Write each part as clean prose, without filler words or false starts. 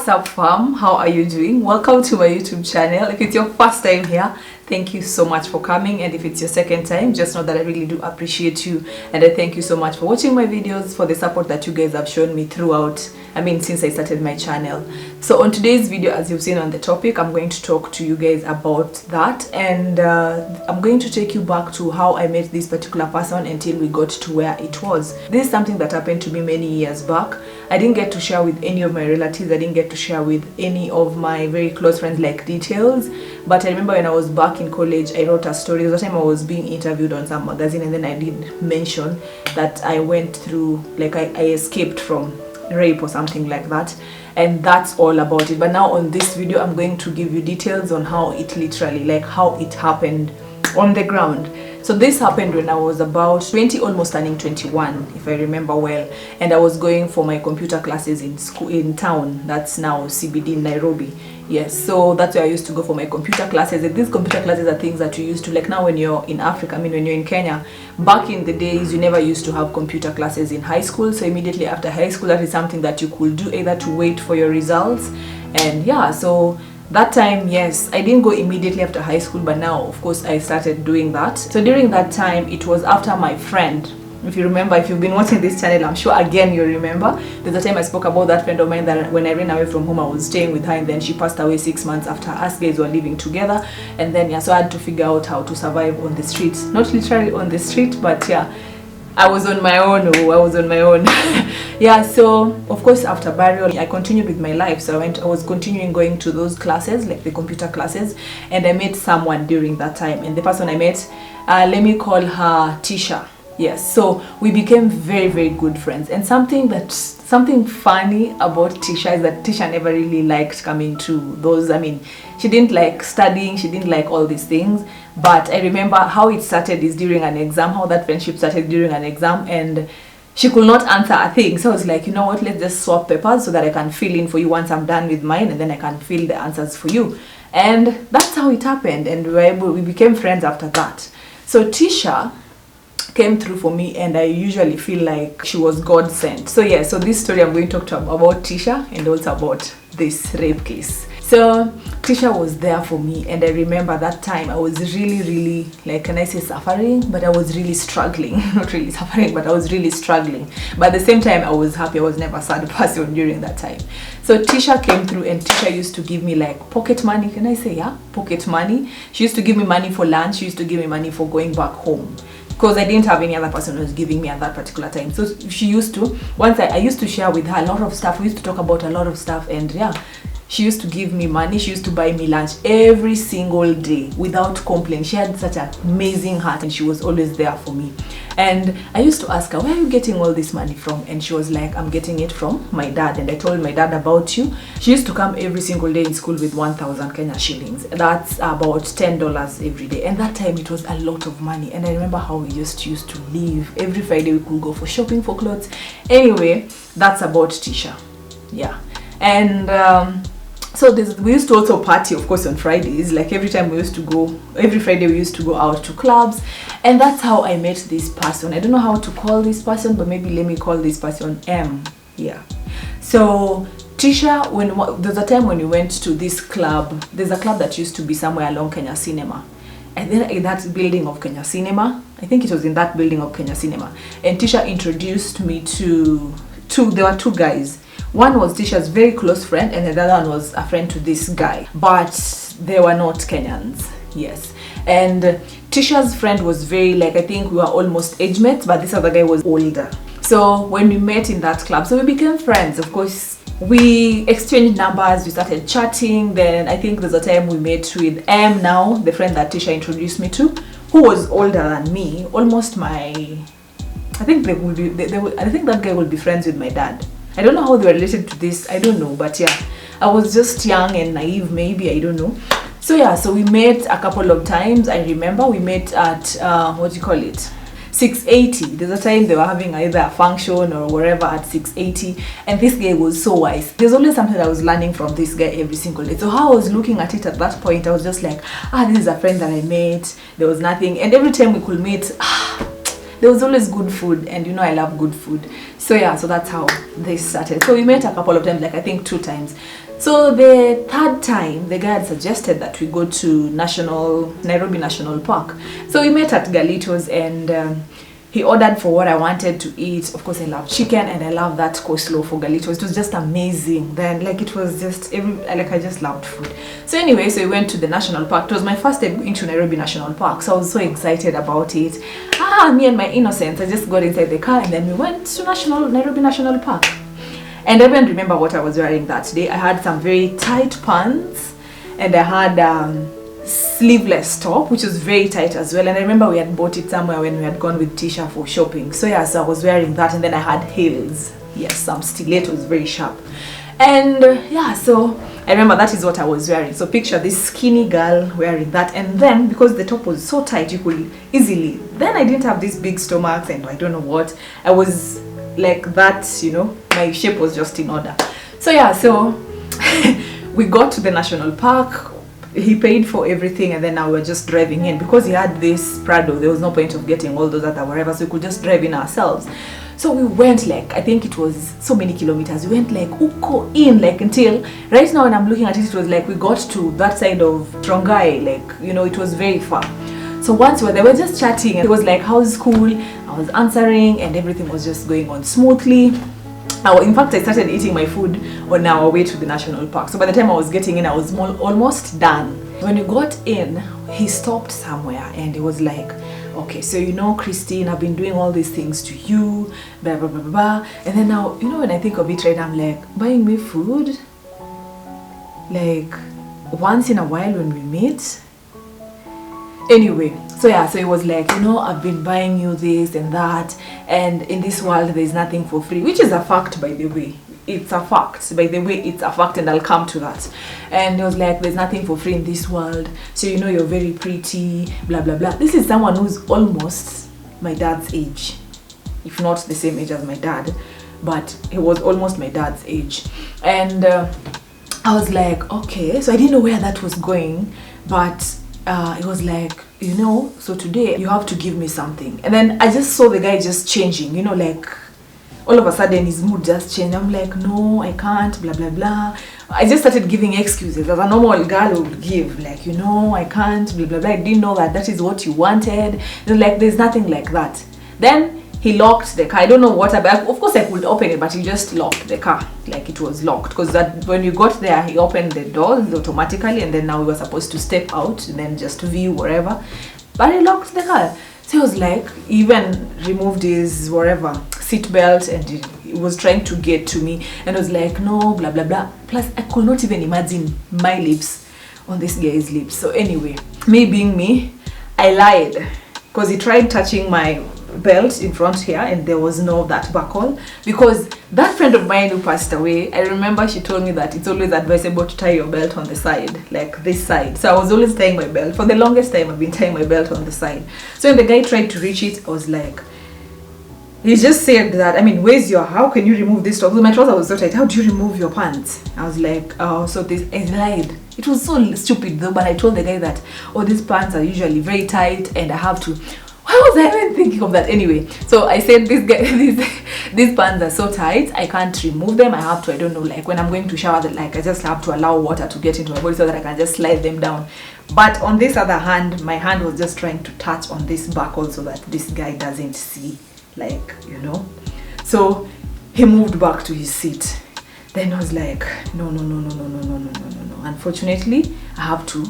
up, fam? How are you doing? Welcome to my YouTube channel. If it's your first time here, thank you so much for coming, and if it's your second time, just know that I really do appreciate you, and I thank you so much for watching my videos, for the support that you guys have shown me throughout, since I started my channel. So on today's video, as you've seen on the topic, I'm going to talk to you guys about that, and I'm going to take you back to how I met this particular person until we got to where it was. This is something that happened to me many years back. I didn't get to share with any of my relatives, I didn't get to share with any of my very close friends like details, but I remember when I was back in college, I wrote a story. There was a time I was being interviewed on some magazine, and then I did mention that I went through, like I escaped from rape or something like that, and that's all about it. But now on this video, I'm going to give you details on how it literally, like how it happened on the ground. So this happened when I was about 20, almost turning 21, if I remember well, and I was going for my computer classes in school in town. That's now CBD in Nairobi. Yes, so that's where I used to go for my computer classes. And these computer classes are things that you used to, like now when you're in Africa, when you're in Kenya, back in the days, you never used to have computer classes in high school. So immediately after high school, that is something that you could do, either to wait for your results. And yeah, so that time, yes, I didn't go immediately after high school, but now of course I started doing that. So during that time, it was after my friend, if you remember, if you've been watching this channel, I'm sure again you remember, there's a time I spoke about that friend of mine that when I ran away from home, I was staying with her, and then she passed away 6 months after us guys were living together. And then yeah, so I had to figure out how to survive on the streets, not literally on the street, but yeah, I was on my own. Yeah, so of course after burial I continued with my life. So I was continuing going to those classes, like the computer classes, and I met someone during that time, and the person I met, let me call her Tisha. Yes, so we became very, very good friends. And something funny about Tisha is that Tisha never really liked coming to those, she didn't like studying, she didn't like all these things. But I remember how it started is during an exam, how that friendship started during an exam, and she could not answer a thing. So I was like, you know what, let's just swap papers so that I can fill in for you once I'm done with mine, and then I can fill the answers for you. And that's how it happened, and we became friends after that. So Tisha came through for me, and I usually feel like she was God sent. So yeah, so this story I'm going to talk about Tisha, and also about this rape case. So Tisha was there for me, and I remember that time I was really, like, can I say suffering, but I was really struggling. Not really suffering, but I was really struggling. But at the same time, I was happy. I was never a sad person during that time. So Tisha came through, and Tisha used to give me like pocket money. Can I say, yeah, pocket money? She used to give me money for lunch. She used to give me money for going back home, because I didn't have any other person who was giving me at that particular time. So she used to, once I used to share with her a lot of stuff. We used to talk about a lot of stuff, and yeah, she used to give me money. She used to buy me lunch every single day without complaint. She had such an amazing heart, and she was always there for me. And I used to ask her, where are you getting all this money from? And she was like, I'm getting it from my dad. And I told my dad about you. She used to come every single day in school with 1,000 Kenya shillings. That's about $10 every day. And that time it was a lot of money. And I remember how we just used to live. Every Friday we could go for shopping for clothes. Anyway, that's about Tisha. Yeah. And so we used to also party, of course, on Fridays. Like every Friday we used to go out to clubs. And that's how I met this person. I don't know how to call this person, but maybe let me call this person M. Yeah. So Tisha, there's a time when we went to this club. There's a club that used to be somewhere along Kenya Cinema. And then in that building of Kenya Cinema, I think it was in that building of Kenya Cinema. And Tisha introduced me to there were two guys. One was Tisha's very close friend, and the other one was a friend to this guy. But they were not Kenyans. Yes. And Tisha's friend was very, like, I think we were almost age mates, but this other guy was older. So when we met in that club, so we became friends. Of course, we exchanged numbers, we started chatting. Then I think there's a time we met with M now, the friend that Tisha introduced me to, who was older than me, almost I think I think that guy will be friends with my dad. I don't know how they were related to this, I don't know, but yeah, I was just young and naive, maybe, I don't know. So yeah, so we met a couple of times. I remember we met at 680. There's a time they were having either a function or whatever at 680, and this guy was so wise. There's always something I was learning from this guy every single day. So how I was looking at it at that point, I was just like, this is a friend that I met. There was nothing, and every time we could meet, there was always good food, and you know I love good food. So yeah, so that's how this started. So we met a couple of times, like I think 2 times. So the third time, the guy had suggested that we go to Nairobi National Park. So we met at Galitos, and he ordered for what I wanted to eat. Of course, I love chicken, and I love that coleslaw for Galitos. It was just amazing. Then, like, it was just I just loved food. So anyway, so we went to the national park. It was my first time going to Nairobi National Park, so I was so excited about it. Me and my innocence, I just got inside the car, and then we went to Nairobi National Park. And I even remember what I was wearing that day. I had some very tight pants, and I had sleeveless top, which was very tight as well. And I remember we had bought it somewhere when we had gone with Tisha for shopping. So yeah, so I was wearing that, and then I had heels. Yes, some stilettos, very sharp. And yeah, so I remember that is what I was wearing. So picture this skinny girl wearing that, and then because the top was so tight, you could easily, then I didn't have these big stomachs, and I don't know what, I was like that, you know, my shape was just in order. So yeah, so we got to the national park. He paid for everything, and then now we're just driving in because he had this Prado. There was no point of getting all those other wherever, so we could just drive in ourselves. So we went, like, I think it was so many kilometers. We went like uko in, like, until right now when I'm looking at it, it was like we got to that side of Trongai, like, you know, it was very far. So once we were there, we were just chatting, and it was like, how's school? I was answering, and everything was just going on smoothly. In fact, I started eating my food on our way to the national park. So by the time I was getting in, I was almost done. When we got in, he stopped somewhere, and he was like, okay, so you know, Christine, I've been doing all these things to you, blah, blah, blah, blah, blah. And then now, you know, when I think of it right, I'm like, buying me food? Like, once in a while when we meet? Anyway, so yeah, so it was like, you know, I've been buying you this and that, and in this world there's nothing for free, which is a fact, by the way. It's a fact, by the way, it's a fact, and I'll come to that. And it was like, there's nothing for free in this world, so you know, you're very pretty, blah blah blah. This is someone who's almost my dad's age, if not the same age as my dad, but he was almost my dad's age. And I was like, okay, so I didn't know where that was going, but it was like, you know, so today you have to give me something. And then I just saw the guy just changing, you know, like all of a sudden his mood just changed. I'm like, no, I can't, blah blah blah. I just started giving excuses as a normal girl would give, like, you know, I can't, blah blah blah. I didn't know that is what you wanted. It was like, there's nothing like that. Then he locked the car. I don't know what about. Of course, I could open it, but he just locked the car, like it was locked. Because that when we got there, he opened the doors automatically, and then now we were supposed to step out and then just view wherever. But he locked the car. So he was like, he even removed his whatever seat belt, and he was trying to get to me, and I was like, no, blah blah blah. Plus, I could not even imagine my lips on this guy's lips. So anyway, me being me, I lied because he tried touching my belt in front here, and there was no that buckle, because that friend of mine who passed away, I remember she told me that it's always advisable to tie your belt on the side, like this side. So I was always tying my belt. For the longest time, I've been tying my belt on the side. So when the guy tried to reach it, I was like, he just said that, I mean, how can you remove this top? So my trouser was so tight. How do you remove your pants? I was like, oh, so this, I lied. It was so stupid though, but I told the guy that, oh, these pants are usually very tight, and I have to. Why was I even thinking of that? Anyway, so I said, these pants are so tight, I can't remove them. I have to, I don't know, like when I'm going to shower, like I just have to allow water to get into my body so that I can just slide them down. But on this other hand, my hand was just trying to touch on this buckle so that this guy doesn't see, like, you know. So he moved back to his seat. Then I was like, no. Unfortunately, I have to.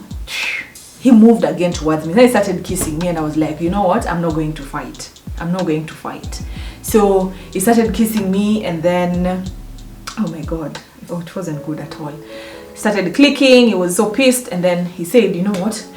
He moved again towards me. Then he started kissing me, and I was like, you know what? I'm not going to fight. I'm not going to fight. So he started kissing me, and then, oh my God, oh, it wasn't good at all. He started clicking. He was so pissed, and then he said, you know what?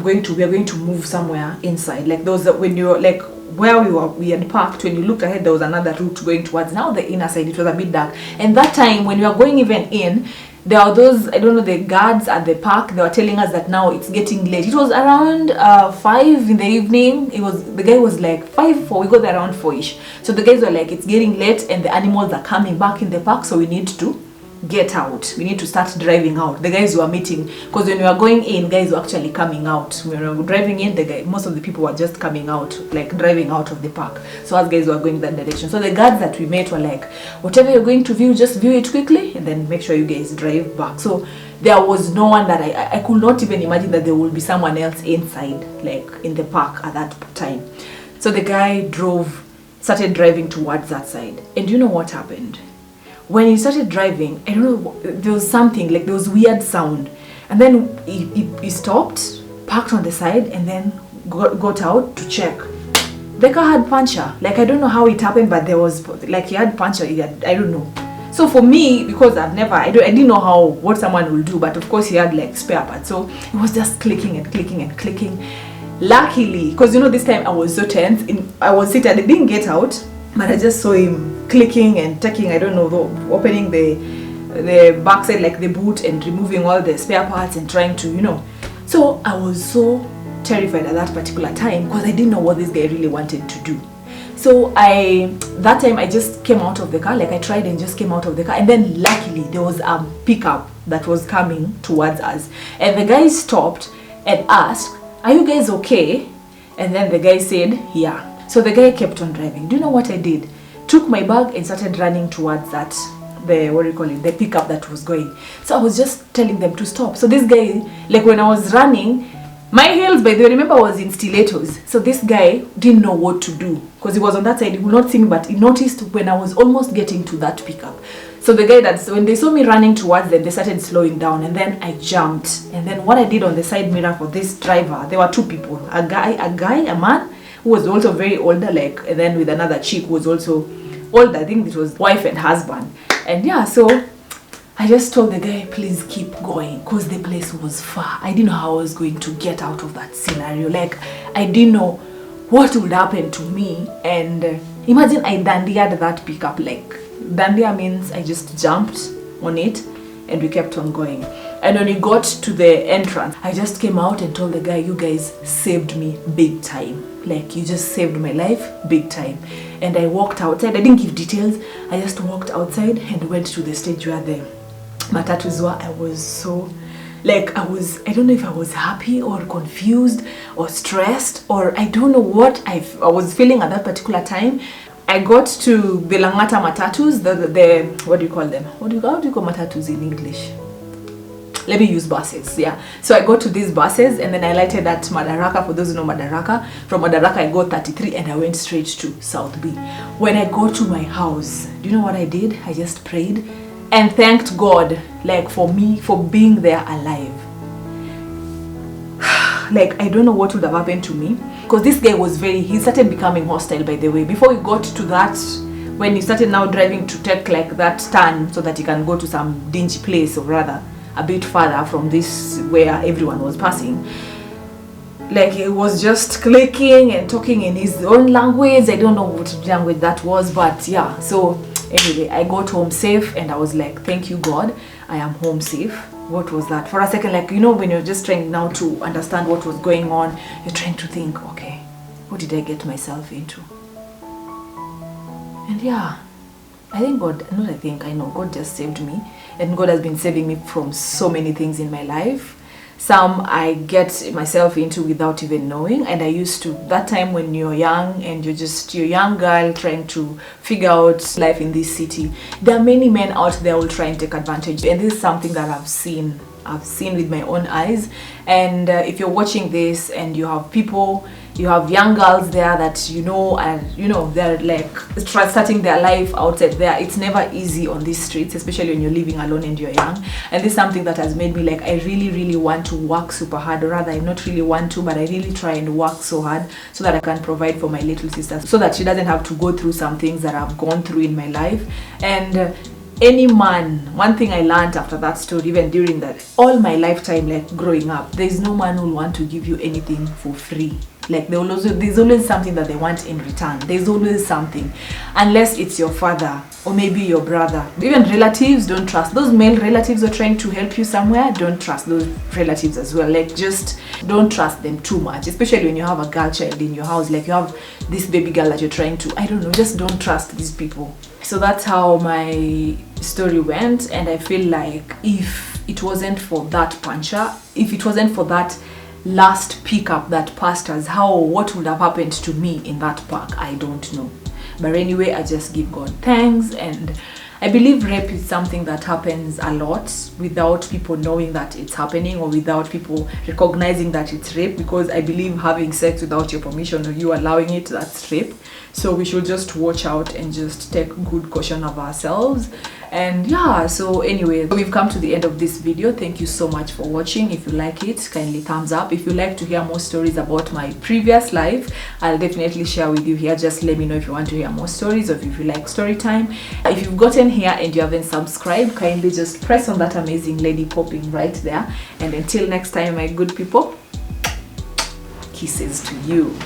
We are going to move somewhere inside. Like those that when you're like where we had parked, when you looked ahead, there was another route going towards now the inner side. It was a bit dark, and that time when we were going even in, there are those, I don't know, the guards at the park, they were telling us that now it's getting late. It was around 5 in the evening. The guy was like 5-4, we got there around 4ish. So the guys were like, it's getting late and the animals are coming back in the park, so we need to get out. We need to start driving out. The guys were meeting, because when we were going in, guys were actually coming out. When we were driving in, most of the people were just coming out, like driving out of the park. So us guys were going that direction. So the guards that we met were like, whatever you're going to view, just view it quickly and then make sure you guys drive back. So there was no one that I could not even imagine that there would be someone else inside, like in the park at that time. So the guy started driving towards that side. And you know what happened? When he started driving, I don't know, there was something, like there was weird sound. And then he stopped, parked on the side, and then got out to check. The car had puncture. Like, I don't know how it happened, but there was, like, he had puncture. I don't know. So for me, because I didn't know what someone will do, but of course he had like spare parts. So it was just clicking and clicking and clicking. Luckily, because this time I was so tense, I was seated, I didn't get out, but I just saw him clicking and taking, I don't know, opening the backside, like the boot, and removing all the spare parts and trying to, So I was so terrified at that particular time because I didn't know what this guy really wanted to do. So that time I just came out of the car, like I tried and just came out of the car, and then luckily there was a pickup that was coming towards us, and the guy stopped and asked, "Are you guys okay?" And then the guy said, "Yeah." So the guy kept on driving. Do you know what I did? Took my bag and started running towards the pickup that was going. So I was just telling them to stop. So this guy, like when I was running, my heels, by the way, remember, I was in stilettos. So this guy didn't know what to do because he was on that side. He would not see me, but he noticed when I was almost getting to that pickup. So the guy when they saw me running towards them, they started slowing down, and then I jumped. And then what I did on the side mirror for this driver, there were two people, a man who was also very older, and then with another chick who was also older. I think it was wife and husband. And yeah, so I just told the guy, please keep going, because the place was far. I didn't know how I was going to get out of that scenario. Like, I didn't know what would happen to me. And imagine I dandied that pickup. Like, dandia means I just jumped on it and we kept on going. And when we got to the entrance, I just came out and told the guy, you guys saved me big time. Like, you just saved my life big time. And I walked outside. I didn't give details. I just walked outside and went to the stage where the matatus were. I was so, I don't know if I was happy or confused or stressed, or I don't know what I was feeling at that particular time. I got to the Langata matatus, the what do you call them? How do you call matatus in English? Let me use buses, yeah. So I got to these buses, and then I lighted at Madaraka. For those who know Madaraka, from Madaraka I got 33 and I went straight to South B. When I got to my house, do you know what I did? I just prayed and thanked God, for being there alive. I don't know what would have happened to me, because this guy was he started becoming hostile, by the way. Before we got to that, when he started now driving to take that turn so that he can go to some dingy place, or rather a bit further from this where everyone was passing, he was just clicking and talking in his own language. I don't know what language that was, but yeah. So anyway, I got home safe, and I was like, thank you God, I am home safe. What was that? For a second, when you're just trying now to understand what was going on, you're trying to think, okay, what did I get myself into? And yeah, I know God just saved me, and God has been saving me from so many things in my life. Some I get myself into without even knowing, and I used to, that time when you're young and you're a young girl trying to figure out life in this city, there are many men out there who will try and take advantage, and this is something that I've seen with my own eyes. And if you're watching this and you have young girls there that they're starting their life outside there, it's never easy on these streets, especially when you're living alone and you're young. And this is something that has made me I really want to work super hard, or rather I not really want to, but I really try and work so hard so that I can provide for my little sister, so that she doesn't have to go through some things that I've gone through in my life. And any man, one thing I learned after that story, even during that, all my lifetime, growing up, there's no man who will want to give you anything for free. There's always something that they want in return. There's always something, unless it's your father or maybe your brother. Even relatives, don't trust those male relatives who are trying to help you somewhere. Don't trust those relatives as well. Just don't trust them too much, especially when you have a girl child in your house. You have this baby girl that you're trying to, I don't know, just don't trust these people. So that's how my story went, and I feel like if it wasn't for that puncher, if it wasn't for that last pickup that passed us, what would have happened to me in that park, I don't know. But anyway, I just give God thanks, and I believe rape is something that happens a lot without people knowing that it's happening, or without people recognizing that it's rape, because I believe having sex without your permission or you allowing it, that's rape. So we should just watch out and just take good caution of ourselves. And yeah, so anyway, we've come to the end of this video. Thank you so much for watching. If you like it, kindly thumbs up. If you like to hear more stories about my previous life, I'll definitely share with you here. Just let me know if you want to hear more stories, or if you like story time. If you've gotten here and you haven't subscribed, kindly just press on that amazing lady popping right there. And until next time, my good people, kisses to you.